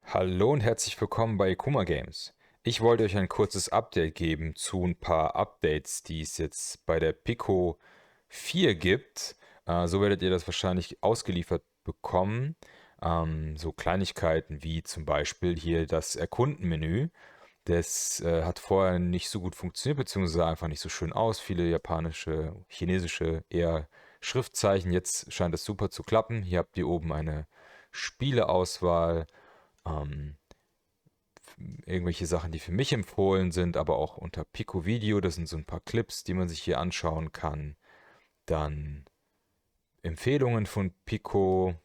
Hallo und herzlich willkommen bei Kuma Games. Ich wollte euch ein kurzes Update geben zu ein paar Updates, die es jetzt bei der Pico 4 gibt. So werdet ihr das wahrscheinlich ausgeliefert bekommen. So Kleinigkeiten wie zum Beispiel hier das Erkundenmenü. Das hat vorher nicht so gut funktioniert, beziehungsweise sah einfach nicht so schön aus. Viele japanische, chinesische eher Schriftzeichen. Jetzt scheint es super zu klappen. Hier habt ihr oben eine Spieleauswahl. Ähm, Irgendwelche Sachen, die für mich empfohlen sind, aber auch unter Pico Video. Das sind so ein paar Clips, die man sich hier anschauen kann. Dann Empfehlungen von Pico.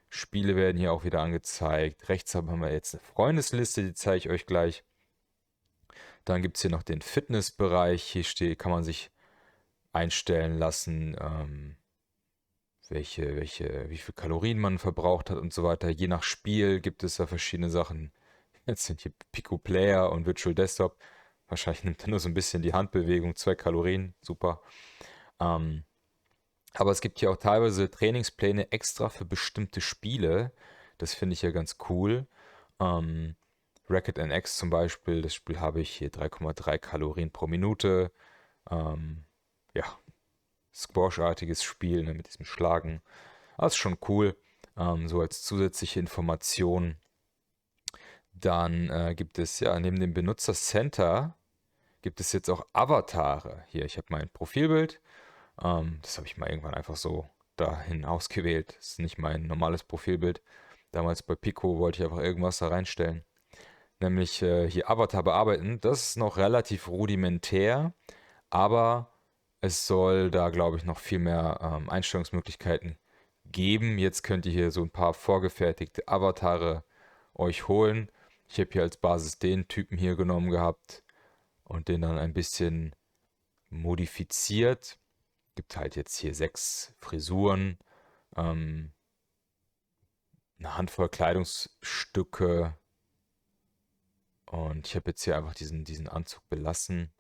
Spiele werden hier auch wieder angezeigt. Rechts haben wir jetzt eine Freundesliste, die zeige ich euch gleich. Dann gibt es hier noch den Fitnessbereich. Kann man sich einstellen lassen, wie viel Kalorien man verbraucht hat und so weiter. Je nach Spiel gibt es da verschiedene Sachen. Jetzt sind hier Pico Player und Virtual Desktop. Wahrscheinlich nimmt er nur so ein bisschen die Handbewegung, 2 Kalorien, super. Ähm, aber es gibt hier auch teilweise Trainingspläne extra für bestimmte Spiele. Das finde ich ja ganz cool. Ähm, Racket NX zum Beispiel, das Spiel habe ich hier 3,3 Kalorien pro Minute. Ähm, ja, Squash-artiges Spiel, ne, mit diesem Schlagen. Das ist schon cool, so als zusätzliche Information. Dann gibt es ja neben dem Benutzercenter gibt es jetzt auch Avatare. Hier, ich habe mein Profilbild. Das habe ich mal irgendwann einfach so dahin ausgewählt. Das ist nicht mein normales Profilbild. Damals bei Pico wollte ich einfach irgendwas da reinstellen. Nämlich hier Avatar bearbeiten. Das ist noch relativ rudimentär, aber es soll da, glaube ich, noch viel mehr Einstellungsmöglichkeiten geben. Jetzt könnt ihr hier so ein paar vorgefertigte Avatare euch holen. Ich habe hier als Basis den Typen hier genommen gehabt und den dann ein bisschen modifiziert. Gibt halt jetzt hier 6 Frisuren, ähm, eine Handvoll Kleidungsstücke und ich habe jetzt hier einfach diesen Anzug belassen.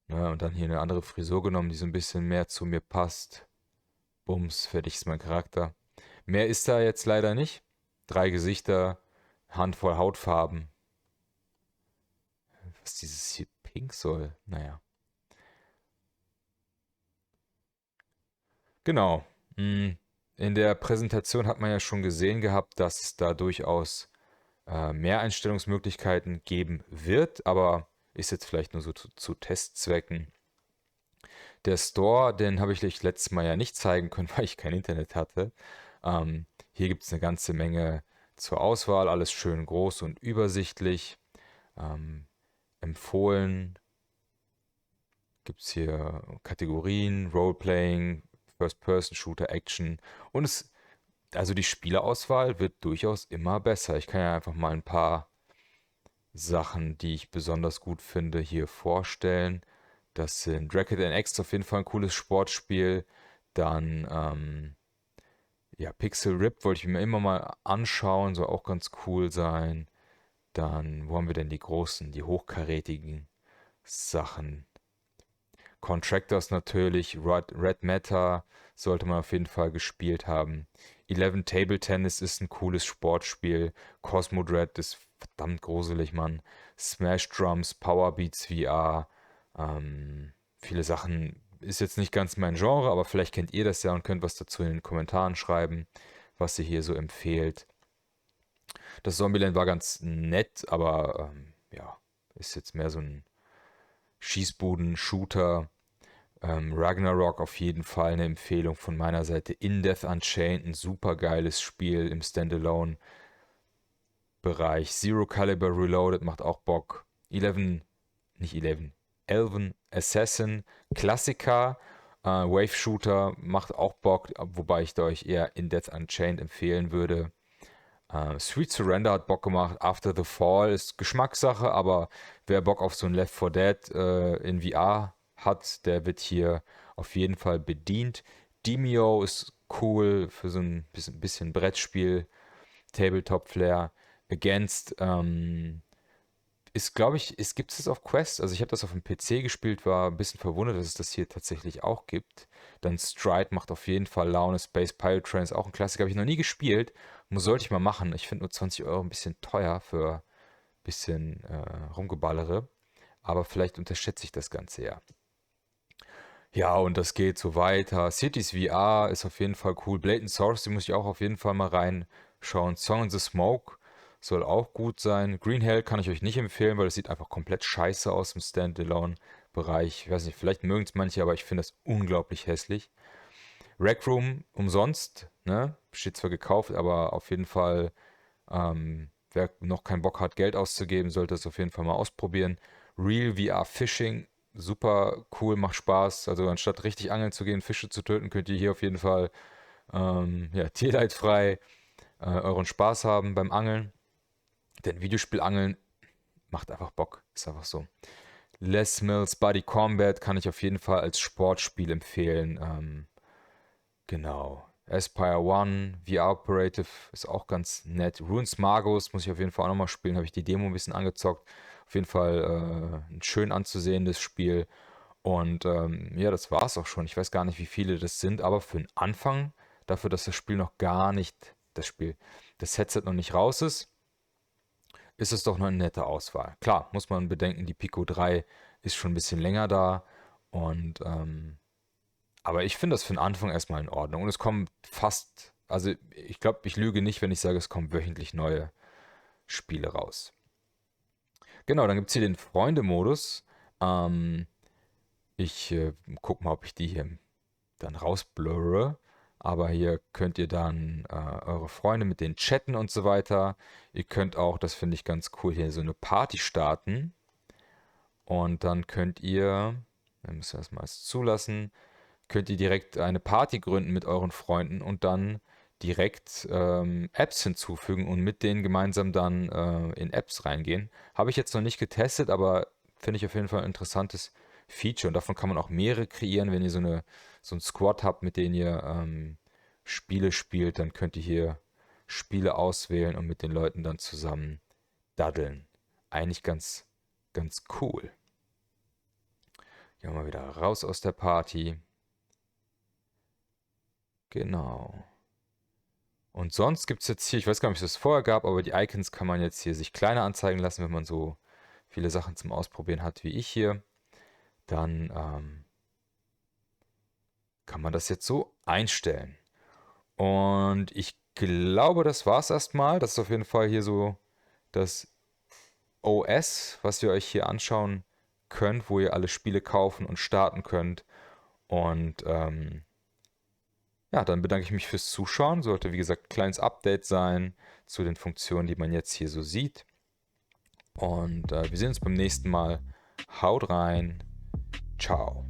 Ne, und dann hier eine andere Frisur genommen, die so ein bisschen mehr zu mir passt. Bums, fertig ist mein Charakter. Mehr ist da jetzt leider nicht. 3 Gesichter, Handvoll Hautfarben. Was dieses hier Pink soll, naja. Genau. Mm, In der Präsentation hat man ja schon gesehen gehabt, dass es da durchaus mehr Einstellungsmöglichkeiten geben wird, aber ist jetzt vielleicht nur so zu Testzwecken. Der Store, den habe ich euch letztes Mal ja nicht zeigen können, weil ich kein Internet hatte. Hier gibt es eine ganze Menge zur Auswahl, alles schön groß und übersichtlich. Ähm, Empfohlen gibt es hier Kategorien, Roleplaying, First-Person-Shooter, Action. Also die Spielerauswahl wird durchaus immer besser. Ich kann ja einfach mal ein paar Sachen, die ich besonders gut finde, hier vorstellen. Das sind Racket NX, auf jeden Fall ein cooles Sportspiel. Dann, ja, Pixel Rip wollte ich mir immer mal anschauen, soll auch ganz cool sein. Dann, wo haben wir denn die großen, die hochkarätigen Sachen? Contractors natürlich, Red Matter sollte man auf jeden Fall gespielt haben. 11 Table Tennis ist ein cooles Sportspiel. Cosmodred ist verdammt gruselig, Mann. Smash Drums, Power Beats VR. Viele Sachen ist jetzt nicht ganz mein Genre, aber vielleicht kennt ihr das ja und könnt was dazu in den Kommentaren schreiben, was ihr hier so empfehlt. Das Zombieland war ganz nett, aber ja, ist jetzt mehr so ein Schießbuden-Shooter. Ragnarok auf jeden Fall eine Empfehlung von meiner Seite. In Death Unchained, ein super geiles Spiel im Standalone-Bereich. Zero Caliber Reloaded macht auch Bock. 11, nicht 11, Elven Assassin, Klassiker, Wave Shooter macht auch Bock, wobei ich da euch eher In Death Unchained empfehlen würde. Sweet Surrender hat Bock gemacht. After the Fall ist Geschmackssache, aber wer Bock auf so ein Left 4 Dead in VR hat, der wird hier auf jeden Fall bedient. Demio ist cool für so ein bisschen Brettspiel, Tabletop Flair. Against ist, glaube ich, gibt es das auf Quest? Also ich habe das auf dem PC gespielt, war ein bisschen verwundert, dass es das hier tatsächlich auch gibt. Dann Stride macht auf jeden Fall Laune. Space Pirate Train ist auch ein Klassiker, habe ich noch nie gespielt. Sollte ich mal machen. Ich finde nur 20 Euro ein bisschen teuer für ein bisschen Rumgeballere. Aber vielleicht unterschätze ich das Ganze ja. Ja, und das geht so weiter. Cities VR ist auf jeden Fall cool. Blatant Source, die muss ich auch auf jeden Fall mal reinschauen. Song in the Smoke soll auch gut sein. Green Hell kann ich euch nicht empfehlen, weil es sieht einfach komplett scheiße aus im Standalone-Bereich. Ich weiß nicht, vielleicht mögen es manche, aber ich finde das unglaublich hässlich. Rec Room umsonst, ne? Steht zwar gekauft, aber auf jeden Fall, wer noch keinen Bock hat, Geld auszugeben, sollte es auf jeden Fall mal ausprobieren. Real VR Fishing, super cool, macht Spaß. Also anstatt richtig angeln zu gehen, Fische zu töten, könnt ihr hier auf jeden Fall ja, tierleidfrei euren Spaß haben beim Angeln. Denn Videospielangeln macht einfach Bock, ist einfach so. Les Mills Body Combat kann ich auf jeden Fall als Sportspiel empfehlen. Genau. Aspire One, VR Operative ist auch ganz nett. Runes Magus muss ich auf jeden Fall auch nochmal spielen. Habe ich die Demo ein bisschen angezockt. Auf jeden Fall ein schön anzusehendes Spiel. Und ja, das war es auch schon. Ich weiß gar nicht, wie viele das sind, aber für den Anfang, dafür, dass das Spiel noch gar nicht, das Headset noch nicht raus ist es doch noch eine nette Auswahl. Klar, muss man bedenken, die Pico 3 ist schon ein bisschen länger da. Und aber ich finde das für den Anfang erstmal in Ordnung. Und es kommen fast, also ich glaube, ich lüge nicht, wenn ich sage, es kommen wöchentlich neue Spiele raus. Genau, dann gibt es hier den Freunde-Modus. Ähm, ich gucke mal, ob ich die hier dann rausblurre. Aber hier könnt ihr dann eure Freunde mit denen chatten und so weiter. Ihr könnt auch, das finde ich ganz cool, hier so eine Party starten. Und dann könnt ihr, dann müsst ihr das mal zulassen, könnt ihr direkt eine Party gründen mit euren Freunden und dann direkt Apps hinzufügen und mit denen gemeinsam dann in Apps reingehen. Habe ich jetzt noch nicht getestet, aber finde ich auf jeden Fall ein interessantes Feature. Und davon kann man auch mehrere kreieren. Wenn ihr so ein Squad habt, mit denen ihr Spiele spielt, dann könnt ihr hier Spiele auswählen und mit den Leuten dann zusammen daddeln. Eigentlich ganz cool. Gehen wir mal wieder raus aus der Party. Genau. Und sonst gibt es jetzt hier, ich weiß gar nicht, ob es das vorher gab, aber die Icons kann man jetzt hier sich kleiner anzeigen lassen, wenn man so viele Sachen zum Ausprobieren hat wie ich hier. Dann kann man das jetzt so einstellen. Und ich glaube, das war es erstmal. Das ist auf jeden Fall hier so das OS, was ihr euch hier anschauen könnt, wo ihr alle Spiele kaufen und starten könnt. Und ja, dann bedanke ich mich fürs Zuschauen. Sollte, wie gesagt, ein kleines Update sein zu den Funktionen, die man jetzt hier so sieht. Und wir sehen uns beim nächsten Mal. Haut rein. Ciao.